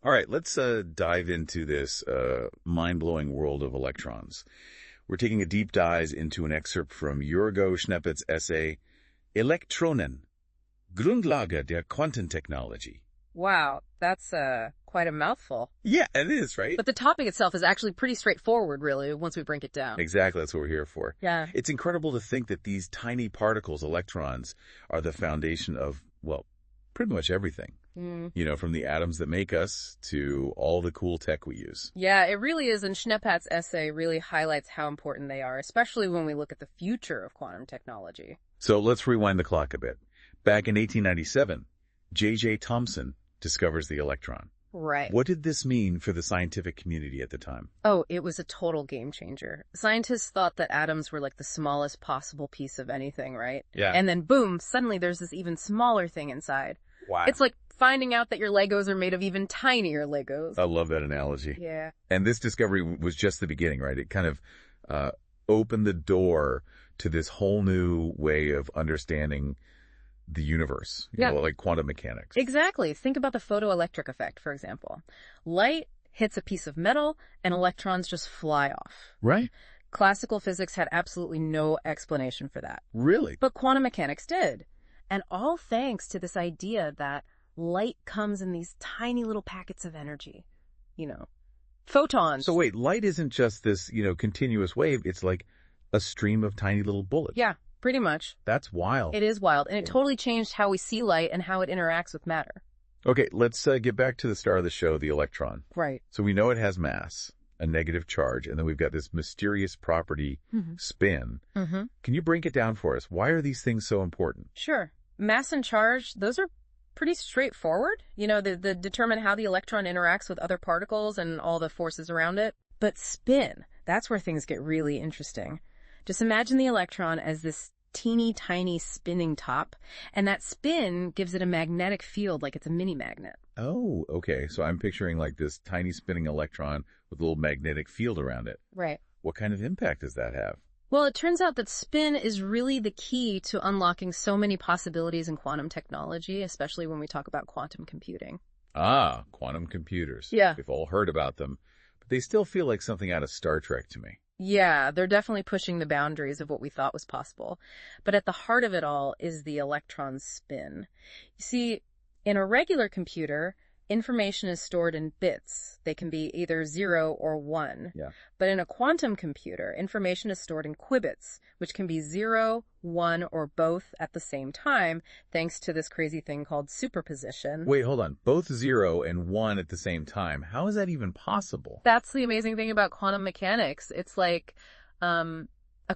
All right, let's dive into this mind-blowing world of electrons. We're taking a deep dive into an excerpt from Jürgen Schneppet's essay, Electronen, Grundlage der Quantentechnology. Wow, that's quite a mouthful. Yeah, it is, right? But the topic itself is actually pretty straightforward, really, once we break it down. Exactly, that's what we're here for. Yeah. It's incredible to think that these tiny particles, electrons, are the foundation of, well, pretty much everything. You know, from the atoms that make us to all the cool tech we use. Yeah, it really is, and Schneppat's essay really highlights how important they are, especially when we look at the future of quantum technology. So let's rewind the clock a bit. Back in 1897, J.J. Thomson discovers the electron. Right. What did this mean for the scientific community at the time? Oh, it was a total game changer. Scientists thought that atoms were like the smallest possible piece of anything, right? Yeah. And then boom, suddenly there's this even smaller thing inside. Wow. It's like finding out that your Legos are made of even tinier Legos. I love that analogy. Yeah. And this discovery was just the beginning, right? It kind of opened the door to this whole new way of understanding the universe, you know, like quantum mechanics. Exactly. Think about the photoelectric effect, for example. Light hits a piece of metal and electrons just fly off. Right. Classical physics had absolutely no explanation for that. Really? But quantum mechanics did. And all thanks to this idea that light comes in these tiny little packets of energy, you know, photons. So wait, light isn't just this, you know, continuous wave. It's like a stream of tiny little bullets. Yeah, pretty much. That's wild. It is wild. And it totally changed how we see light and how it interacts with matter. Okay, let's get back to the star of the show, the electron. Right. So we know it has mass, a negative charge, and then we've got this mysterious property, spin. Can you break it down for us? Why are these things so important? Sure. Mass and charge, those are pretty straightforward. You know, they determine how the electron interacts with other particles and all the forces around it. But spin, that's where things get really interesting. Just imagine the electron as this teeny tiny spinning top, and that spin gives it a magnetic field like it's a mini magnet. Oh, okay. So I'm picturing like this tiny spinning electron with a little magnetic field around it. Right. What kind of impact does that have? Well, it turns out that spin is really the key to unlocking so many possibilities in quantum technology, especially when we talk about quantum computing. Ah, quantum computers. Yeah. We've all heard about them, but they still feel like something out of Star Trek to me. Yeah, they're definitely pushing the boundaries of what we thought was possible. But at the heart of it all is the electron's spin. You see, in a regular computer, information is stored in bits. They can be either 0 or 1. Yeah. But in a quantum computer, information is stored in qubits, which can be 0, 1, or both at the same time, thanks to this crazy thing called superposition. Wait, hold on. Both 0 and 1 at the same time. How is that even possible? That's the amazing thing about quantum mechanics. It's like a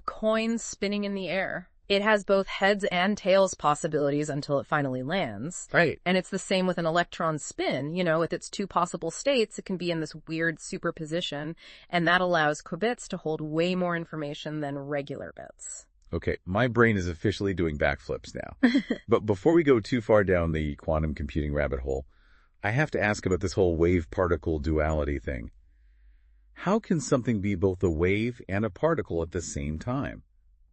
coin spinning in the air. It has both heads and tails possibilities until it finally lands. Right. And it's the same with an electron spin. You know, with its two possible states, it can be in this weird superposition, and that allows qubits to hold way more information than regular bits. Okay, my brain is officially doing backflips now. But before we go too far down the quantum computing rabbit hole, I have to ask about this whole wave-particle duality thing. How can something be both a wave and a particle at the same time?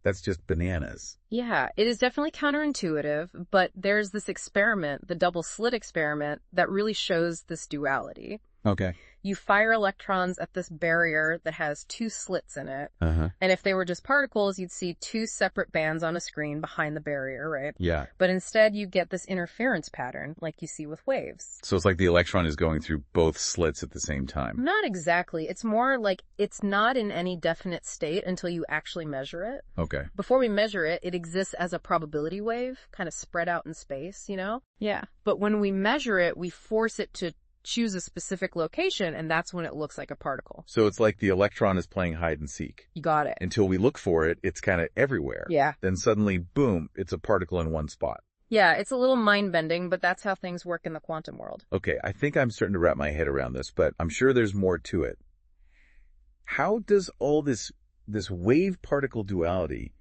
That's just bananas. Yeah, it is definitely counterintuitive, but there's this experiment, the double slit experiment, that really shows this duality. Okay. You fire electrons at this barrier that has two slits in it. Uh-huh. And if they were just particles, you'd see two separate bands on a screen behind the barrier, right? Yeah. But instead, you get this interference pattern like you see with waves. So it's like the electron is going through both slits at the same time. Not exactly. It's more like it's not in any definite state until you actually measure it. Okay. Before we measure it, it exists as a probability wave, kind of spread out in space, you know? Yeah. But when we measure it, we force it to choose a specific location, and that's when it looks like a particle. So it's like the electron is playing hide and seek. You got it. Until we look for it, it's kind of everywhere. Yeah. Then suddenly, boom, it's a particle in one spot. Yeah, it's a little mind-bending, but that's how things work in the quantum world. Okay, I think I'm starting to wrap my head around this, but I'm sure there's more to it. How does all this wave-particle duality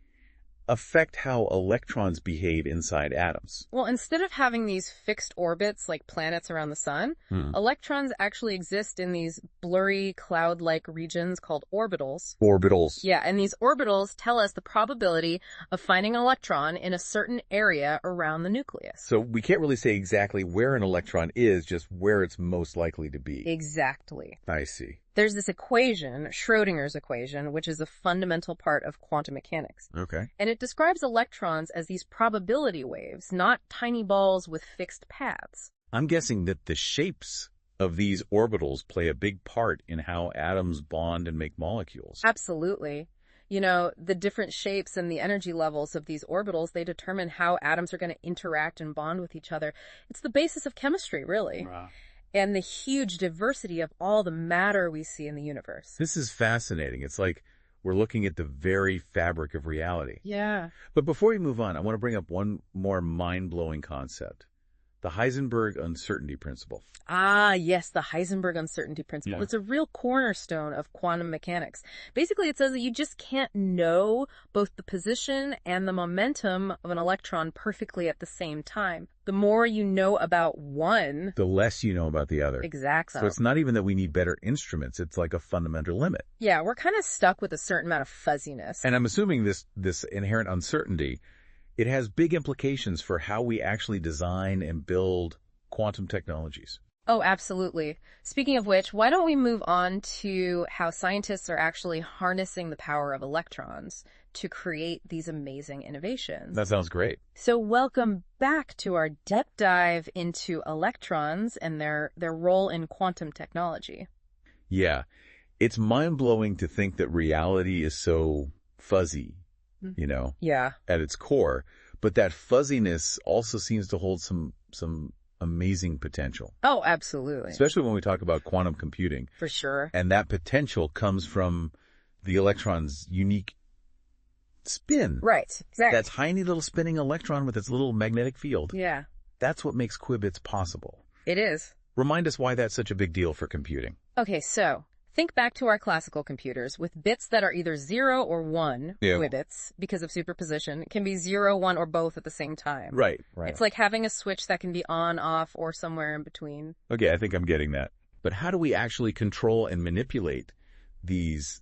affect how electrons behave inside atoms? Well, instead of having these fixed orbits like planets around the sun, electrons actually exist in these blurry cloud-like regions called orbitals. Orbitals. Yeah, and these orbitals tell us the probability of finding an electron in a certain area around the nucleus. So we can't really say exactly where an electron is, just where it's most likely to be. Exactly. I see. There's this equation, Schrodinger's equation, which is a fundamental part of quantum mechanics. Okay. And it describes electrons as these probability waves, not tiny balls with fixed paths. I'm guessing that the shapes of these orbitals play a big part in how atoms bond and make molecules. Absolutely. You know, the different shapes and the energy levels of these orbitals, they determine how atoms are going to interact and bond with each other. It's the basis of chemistry, really. Wow. And the huge diversity of all the matter we see in the universe. This is fascinating. It's like we're looking at the very fabric of reality. Yeah. But before we move on, I want to bring up one more mind-blowing concept. The Heisenberg uncertainty principle. Ah, yes, the Heisenberg uncertainty principle. Yeah. It's a real cornerstone of quantum mechanics. Basically, it says that you just can't know both the position and the momentum of an electron perfectly at the same time. The more you know about one, The less you know about the other. exactly. So it's not even that we need better instruments. It's like a fundamental limit. Yeah, we're kind of stuck with a certain amount of fuzziness. And I'm assuming this inherent uncertainty, it has big implications for how we actually design and build quantum technologies. Oh, absolutely. Speaking of which, why don't we move on to how scientists are actually harnessing the power of electrons to create these amazing innovations? That sounds great. So welcome back to our depth dive into electrons and their role in quantum technology. Yeah. It's mind-blowing to think that reality is so fuzzy, you know, Yeah. at its core, but that fuzziness also seems to hold some amazing potential, Oh, absolutely. especially when we talk about quantum computing. For sure. And that potential comes from the electron's unique spin. Right. Exactly. That tiny little spinning electron with its little magnetic field. Yeah, That's what makes qubits possible. it is. Remind us why that's such a big deal for computing. Okay, so think back to our classical computers with bits that are either 0 or 1 Yeah. qubits because of superposition. It can be 0, 1, or both at the same time. Right. It's like having a switch that can be on, off, or somewhere in between. Okay, I think I'm getting that. But how do we actually control and manipulate these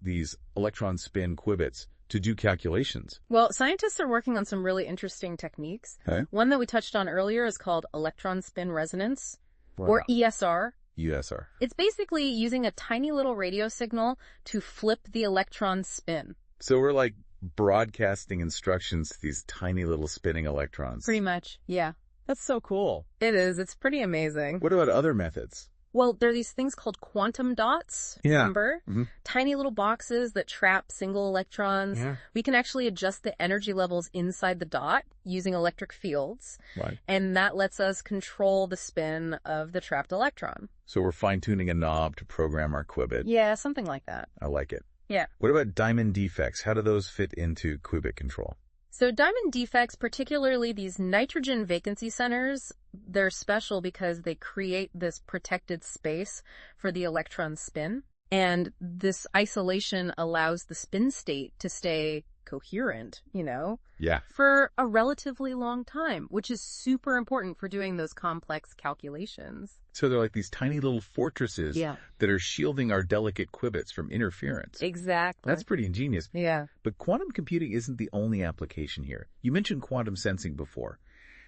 electron spin qubits to do calculations? Well, scientists are working on some really interesting techniques. Okay. One that we touched on earlier is called electron spin resonance, or ESR. USR. It's basically using a tiny little radio signal to flip the electron spin. So we're like broadcasting instructions to these tiny little spinning electrons. Pretty much, yeah. That's so cool. It is. It's pretty amazing. What about other methods? Well, there are these things called quantum dots, Yeah. remember? Mhm. Tiny little boxes that trap single electrons. Yeah. We can actually adjust the energy levels inside the dot using electric fields, Right. and that lets us control the spin of the trapped electron. So we're fine-tuning a knob to program our qubit. Yeah, something like that. I like it. Yeah. What about diamond defects? How do those fit into qubit control? So diamond defects, particularly these nitrogen vacancy centers, they're special because they create this protected space for the electron spin. And this isolation allows the spin state to stay coherent, Yeah. for a relatively long time, which is super important for doing those complex calculations. So they're like these tiny little fortresses Yeah. that are shielding our delicate qubits from interference. Exactly. That's pretty ingenious. Yeah. But quantum computing isn't the only application here. You mentioned quantum sensing before.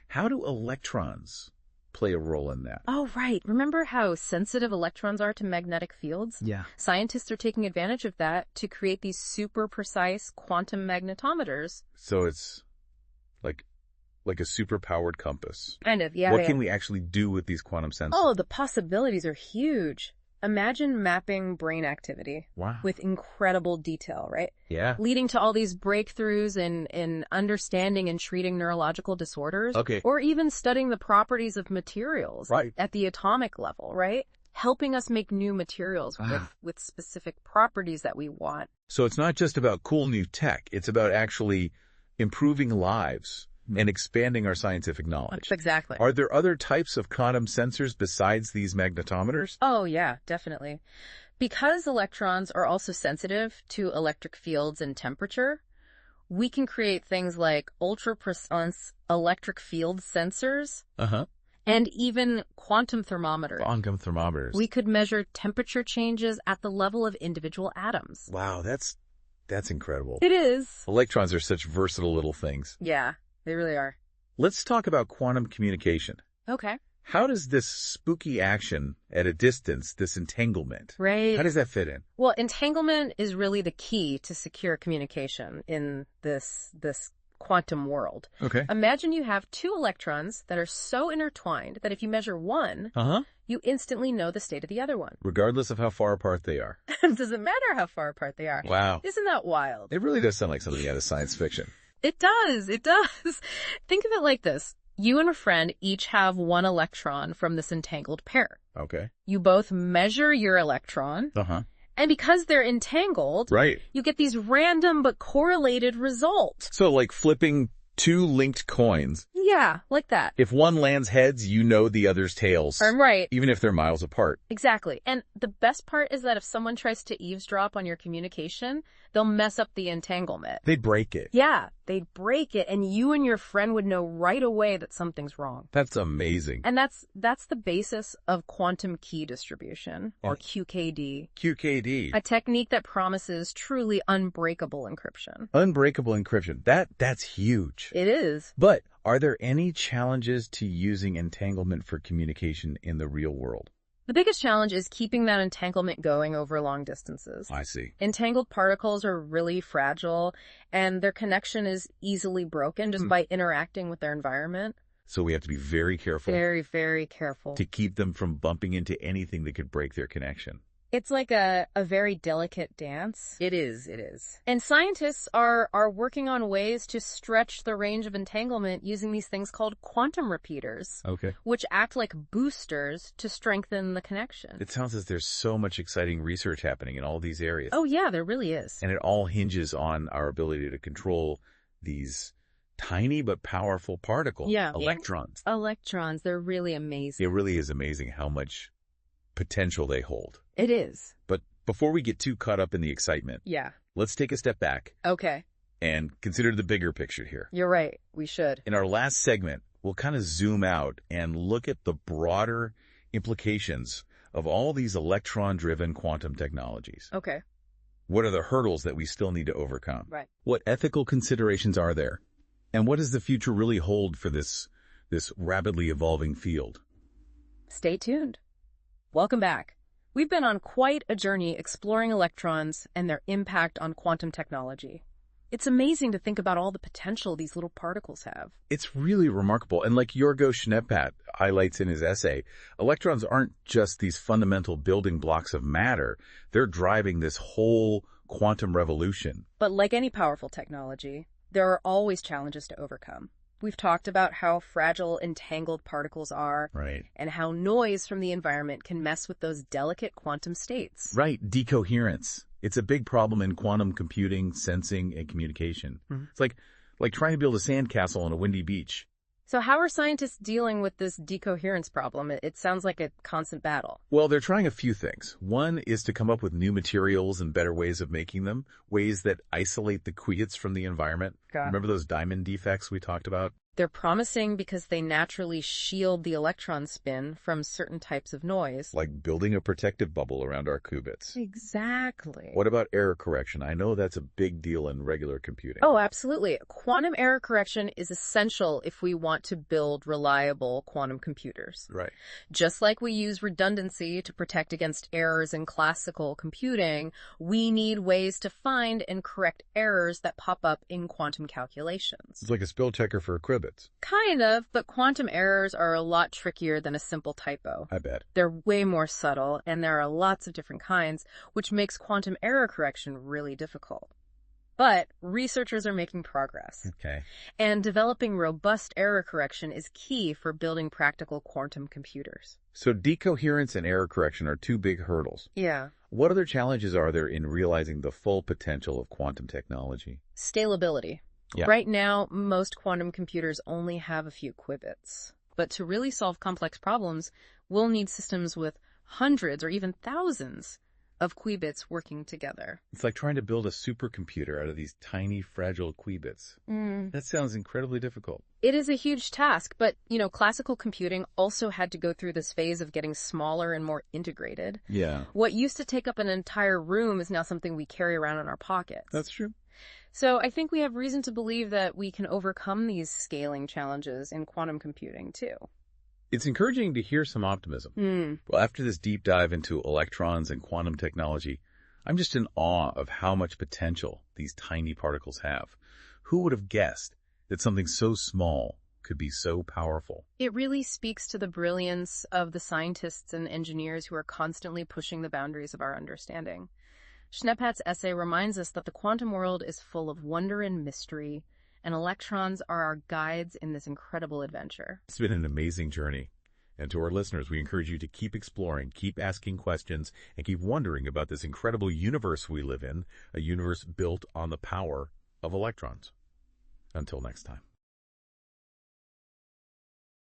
How do electrons play a role in that? Oh, right. Remember how sensitive electrons are to magnetic fields? Yeah. Scientists are taking advantage of that to create these super precise quantum magnetometers. So it's like a super-powered compass. Kind of, yeah. What can we actually do with these quantum sensors? Oh, the possibilities are huge. Imagine mapping brain activity Wow. with incredible detail, right? Yeah. Leading to all these breakthroughs in understanding and treating neurological disorders. Okay. Or even studying the properties of materials Right. at the atomic level, right? Helping us make new materials with specific properties that we want. So it's not just about cool new tech. It's about actually improving lives and expanding our scientific knowledge. Exactly. Are there other types of quantum sensors besides these magnetometers? Oh, yeah, definitely. Because electrons are also sensitive to electric fields and temperature, we can create things like ultra-precise electric field sensors and even quantum thermometers. Quantum thermometers. We could measure temperature changes at the level of individual atoms. Wow, that's incredible. It is. Electrons are such versatile little things. Yeah, they really are. Let's talk about quantum communication. Okay. How does this spooky action at a distance, this entanglement, Right. how does that fit in? Well, entanglement is really the key to secure communication in this quantum world. Okay. Imagine you have two electrons that are so intertwined that if you measure one, you instantly know the state of the other one. Regardless of how far apart they are. It doesn't matter how far apart they are. Wow. Isn't that wild? It really does sound like something out of science fiction. It does. It does. Think of it like this. You and a friend each have one electron from this entangled pair. Okay. You both measure your electron. And because they're entangled, Right. you get these random but correlated results. So like flipping two linked coins. Yeah, like that. If one lands heads, you know the other's tails. Right. Even if they're miles apart. Exactly. And the best part is that if someone tries to eavesdrop on your communication, they'll mess up the entanglement. They'd break it. Yeah, they'd break it, and you and your friend would know right away that something's wrong. That's amazing. And that's the basis of quantum key distribution, or QKD. QKD. A technique that promises truly unbreakable encryption. Unbreakable encryption. That's huge. It is. But are there any challenges to using entanglement for communication in the real world? The biggest challenge is keeping that entanglement going over long distances. I see. Entangled particles are really fragile, and their connection is easily broken just by interacting with their environment. So we have to be very careful. Very, very careful. To keep them from bumping into anything that could break their connection. It's like a very delicate dance. It is. And scientists are working on ways to stretch the range of entanglement using these things called quantum repeaters. Okay. Which act like boosters to strengthen the connection. It sounds as there's so much exciting research happening in all these areas. Oh yeah, there really is. And it all hinges on our ability to control these tiny but powerful particles. Yeah. Electrons. Electrons, they're really amazing. It really is amazing how much potential they hold. It is. But before we get too caught up in the excitement, let's take a step back. Okay. And consider the bigger picture here. You're right. We should. In our last segment, we'll kind of zoom out and look at the broader implications of all these electron-driven quantum technologies. Okay. What are the hurdles that we still need to overcome? Right. What ethical considerations are there? And what does the future really hold for this rapidly evolving field? Stay tuned. Welcome back. We've been on quite a journey exploring electrons and their impact on quantum technology. It's amazing to think about all the potential these little particles have. It's really remarkable. And like Yorgo Schneeppert highlights in his essay, electrons aren't just these fundamental building blocks of matter. They're driving this whole quantum revolution. But like any powerful technology, there are always challenges to overcome. We've talked about how fragile entangled particles are, right, and how noise from the environment can mess with those delicate quantum states. Right, decoherence. It's a big problem in quantum computing, sensing, and communication. It's like trying to build a sandcastle on a windy beach. So how are scientists dealing with this decoherence problem? It sounds like a constant battle. Well, they're trying a few things. One is to come up with new materials and better ways of making them, ways that isolate the qubits from the environment. Remember those diamond defects we talked about? They're promising because they naturally shield the electron spin from certain types of noise. Like building a protective bubble around our qubits. Exactly. What about error correction? I know that's a big deal in regular computing. Oh, absolutely. Quantum error correction is essential if we want to build reliable quantum computers. Right. Just like we use redundancy to protect against errors in classical computing, we need ways to find and correct errors that pop up in quantum calculations. It's like a spell checker for qubits. Kind of, but quantum errors are a lot trickier than a simple typo. I bet. They're way more subtle, and there are lots of different kinds, which makes quantum error correction really difficult. But researchers are making progress. Okay. And developing robust error correction is key for building practical quantum computers. So decoherence and error correction are two big hurdles. Yeah. What other challenges are there in realizing the full potential of quantum technology? Scalability. Yeah. Right now, most quantum computers only have a few qubits. But to really solve complex problems, we'll need systems with hundreds or even thousands of qubits working together. It's like trying to build a supercomputer out of these tiny, fragile qubits. That sounds incredibly difficult. It is a huge task, but, classical computing also had to go through this phase of getting smaller and more integrated. Yeah. What used to take up an entire room is now something we carry around in our pockets. That's true. So I think we have reason to believe that we can overcome these scaling challenges in quantum computing, too. It's encouraging to hear some optimism. Well, after this deep dive into electrons and quantum technology, I'm just in awe of how much potential these tiny particles have. Who would have guessed that something so small could be so powerful? It really speaks to the brilliance of the scientists and engineers who are constantly pushing the boundaries of our understanding. Schneppat's essay reminds us that the quantum world is full of wonder and mystery, and electrons are our guides in this incredible adventure. It's been an amazing journey. And to our listeners, we encourage you to keep exploring, keep asking questions, and keep wondering about this incredible universe we live in, a universe built on the power of electrons. Until next time.